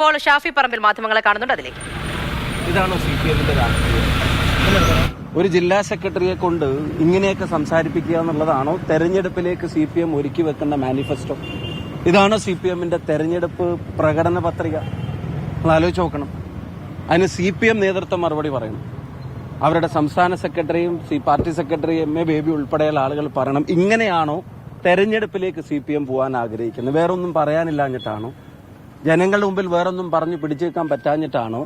ഇപ്പോൾ ഷാഫി പറമ്പിൽ മാധ്യമങ്ങളെ കാണുന്നുണ്ട്. അതിലേക്ക് ഇതാണോ CPMന്റെ രാഷ്ട്രീയം? ഒരു ജില്ലാ സെക്രട്ടറിയെ കൊണ്ട് ഇങ്ങനെയൊക്കെ സംസാരിപ്പിക്കുക എന്നുള്ളതാണോ തെരഞ്ഞെടുപ്പിലേക്ക് CPM ഒരുക്കി വെക്കുന്ന മാനിഫെസ്റ്റോ? ഇതാണോ CPMന്റെ തെരഞ്ഞെടുപ്പ് പ്രകടന പത്രിക? നമ്മൾ ആലോചിച്ച് നോക്കണം. അതിന് CPM നേതൃത്വം മറുപടി പറയണം. അവരുടെ സംസ്ഥാന സെക്രട്ടറിയും പാർട്ടി സെക്രട്ടറി MA ബേബി ഉൾപ്പെടെയുള്ള ആളുകൾ പറയണം, ഇങ്ങനെയാണോ തെരഞ്ഞെടുപ്പിലേക്ക് CPM പോകാൻ ആഗ്രഹിക്കുന്നത്? വേറൊന്നും പറയാനില്ലാഞ്ഞിട്ടാണോ? ജനങ്ങളുടെ മുമ്പിൽ വേറൊന്നും പറഞ്ഞു പിടിച്ചേക്കാൻ പറ്റാഞ്ഞിട്ടാണോ?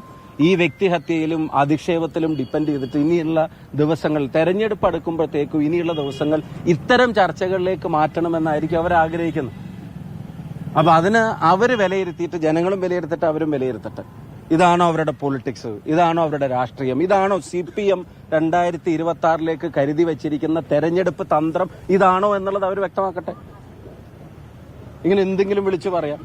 ഈ വ്യക്തിഹത്യയിലും അധിക്ഷേപത്തിലും ഡിപ്പെൻഡ് ചെയ്തിട്ട് ഇനിയുള്ള ദിവസങ്ങൾ, തെരഞ്ഞെടുപ്പ് അടുക്കുമ്പോഴത്തേക്കും ഇനിയുള്ള ദിവസങ്ങൾ ഇത്തരം ചർച്ചകളിലേക്ക് മാറ്റണമെന്നായിരിക്കും അവർ ആഗ്രഹിക്കുന്നത്. അപ്പൊ അതിന് അവര് വിലയിരുത്തിയിട്ട്, ജനങ്ങളും വിലയിരുത്തിട്ട് അവരും വിലയിരുത്തട്ടെ. ഇതാണോ അവരുടെ പൊളിറ്റിക്സ്? ഇതാണോ അവരുടെ രാഷ്ട്രീയം? ഇതാണോ CPM 2026 കരുതി വെച്ചിരിക്കുന്ന തെരഞ്ഞെടുപ്പ് തന്ത്രം? ഇതാണോ എന്നുള്ളത് അവർ വ്യക്തമാക്കട്ടെ. ഇങ്ങനെ എന്തെങ്കിലും വിളിച്ചു പറയാം.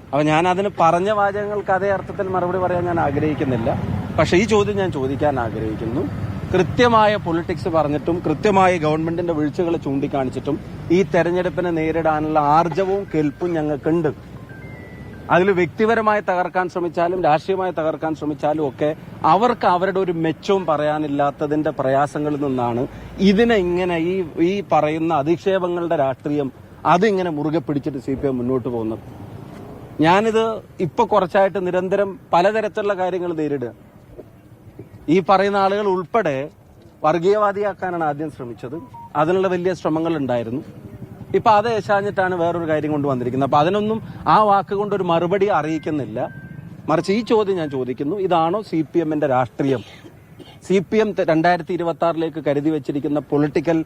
അപ്പൊ ഞാൻ അതിന് പറഞ്ഞ വാചകങ്ങൾക്ക് അതേ അർത്ഥത്തിൽ മറുപടി പറയാൻ ഞാൻ ആഗ്രഹിക്കുന്നില്ല. പക്ഷെ ഈ ചോദ്യം ഞാൻ ചോദിക്കാൻ ആഗ്രഹിക്കുന്നു. കൃത്യമായ പൊളിറ്റിക്സ് പറഞ്ഞിട്ടും കൃത്യമായ ഗവൺമെന്റിന്റെ വീഴ്ചകൾ ചൂണ്ടിക്കാണിച്ചിട്ടും ഈ തെരഞ്ഞെടുപ്പിനെ നേരിടാനുള്ള ആർജവും കെൽപ്പും ഞങ്ങൾക്കുണ്ട്. അതിൽ വ്യക്തിപരമായി തകർക്കാൻ ശ്രമിച്ചാലും രാഷ്ട്രീയമായി തകർക്കാൻ ശ്രമിച്ചാലും ഒക്കെ അവർക്ക് അവരുടെ ഒരു മെച്ചവും പറയാനില്ലാത്തതിന്റെ പ്രയാസങ്ങളിൽ നിന്നാണ് ഇതിനെ ഇങ്ങനെ ഈ പറയുന്ന അധിക്ഷേപങ്ങളുടെ രാഷ്ട്രീയം അതിങ്ങനെ മുറുകെ പിടിച്ചിട്ട് CPM മുന്നോട്ട് പോകുന്നത്. ഞാനിത് ഇപ്പൊ കുറച്ചായിട്ട് നിരന്തരം പലതരത്തിലുള്ള കാര്യങ്ങൾ നേരിടുക. ഈ പറയുന്ന ആളുകൾ ഉൾപ്പെടെ വർഗീയവാദിയാക്കാനാണ് ആദ്യം ശ്രമിച്ചത്. അതിനുള്ള വലിയ ശ്രമങ്ങൾ ഉണ്ടായിരുന്നു. ഇപ്പൊ അത് ഏശാഞ്ഞിട്ടാണ് വേറൊരു കാര്യം കൊണ്ടുവന്നിരിക്കുന്നത്. അപ്പൊ അതിനൊന്നും ആ വാക്കുകൊണ്ട് ഒരു മറുപടി അറിയിക്കുന്നില്ല. മറിച്ച് ഈ ചോദ്യം ഞാൻ ചോദിക്കുന്നു, ഇതാണോ CPMന്റെ രാഷ്ട്രീയം? CPM 2026 കരുതി വെച്ചിരിക്കുന്ന പൊളിറ്റിക്കൽ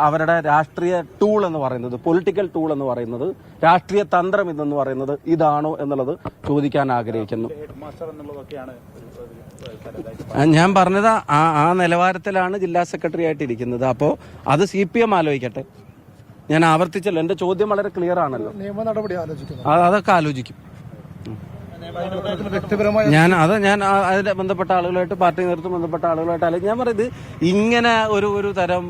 അവരുടെ രാഷ്ട്രീയ ടൂൾ എന്ന് പറയുന്നത്, പൊളിറ്റിക്കൽ ടൂൾ എന്ന് പറയുന്നത്, രാഷ്ട്രീയ തന്ത്രം ഇതെന്ന് പറയുന്നത് ഇതാണോ എന്നുള്ളത് ചോദിക്കാൻ ആഗ്രഹിക്കുന്നു. ഞാൻ പറഞ്ഞത് ആ നിലവാരത്തിലാണ് ജില്ലാ സെക്രട്ടറി ആയിട്ട് ഇരിക്കുന്നത്. അപ്പോ അത് CPM ആലോചിക്കട്ടെ. ഞാൻ ആവർത്തിച്ചല്ലോ, എന്റെ ചോദ്യം വളരെ ക്ലിയർ ആണല്ലോ. നിയമ നടപടി ആലോചിക്കുന്നു. അതൊക്കെ ആലോചിക്കും. ഞാൻ അതിന്റെ ബന്ധപ്പെട്ട ആളുകളായിട്ട്, പാർട്ടി നേതൃത്വം ബന്ധപ്പെട്ട ആളുകളായിട്ട് ഞാൻ പറയുന്നത്, ഇങ്ങനെ ഒരു തരം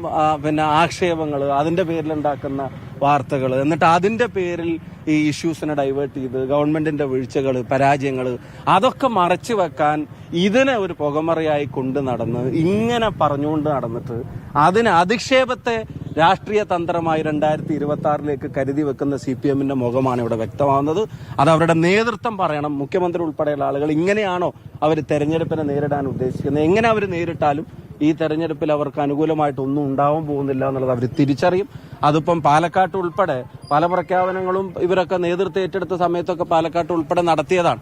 ആക്ഷേപങ്ങൾ, അതിന്റെ പേരിലുണ്ടാക്കുന്ന വാർത്തകൾ, എന്നിട്ട് അതിന്റെ പേരിൽ ഈ ഇഷ്യൂസിനെ ഡൈവേർട്ട് ചെയ്ത് ഗവൺമെന്റിന്റെ വീഴ്ചകൾ, പരാജയങ്ങൾ അതൊക്കെ മറച്ചു വെക്കാൻ ഇതിനെ ഒരു പുകമറയായി കൊണ്ട് നടന്ന് ഇങ്ങനെ പറഞ്ഞുകൊണ്ട് നടന്നിട്ട് അതിന് അധിക്ഷേപത്തെ രാഷ്ട്രീയ തന്ത്രമായി 2026 കരുതി വെക്കുന്ന CPMന്റെ മുഖമാണ് ഇവിടെ വ്യക്തമാവുന്നത്. അത് അവരുടെ നേതൃത്വം പറയണം. മുഖ്യമന്ത്രി ഉൾപ്പെടെയുള്ള ആളുകൾ ഇങ്ങനെയാണോ അവർ തെരഞ്ഞെടുപ്പിനെ നേരിടാൻ ഉദ്ദേശിക്കുന്നത്? എങ്ങനെ അവർ നേരിട്ടാലും ഈ തെരഞ്ഞെടുപ്പിൽ അവർക്ക് അനുകൂലമായിട്ടൊന്നും ഉണ്ടാവാൻ പോകുന്നില്ല എന്നുള്ളത് അവർ തിരിച്ചറിയും. അതിപ്പം പാലക്കാട്ട് ഉൾപ്പെടെ പല പ്രഖ്യാപനങ്ങളും ഇവരൊക്കെ നേതൃത്വം ഏറ്റെടുത്ത സമയത്തൊക്കെ പാലക്കാട്ട് ഉൾപ്പെടെ നടത്തിയതാണ്.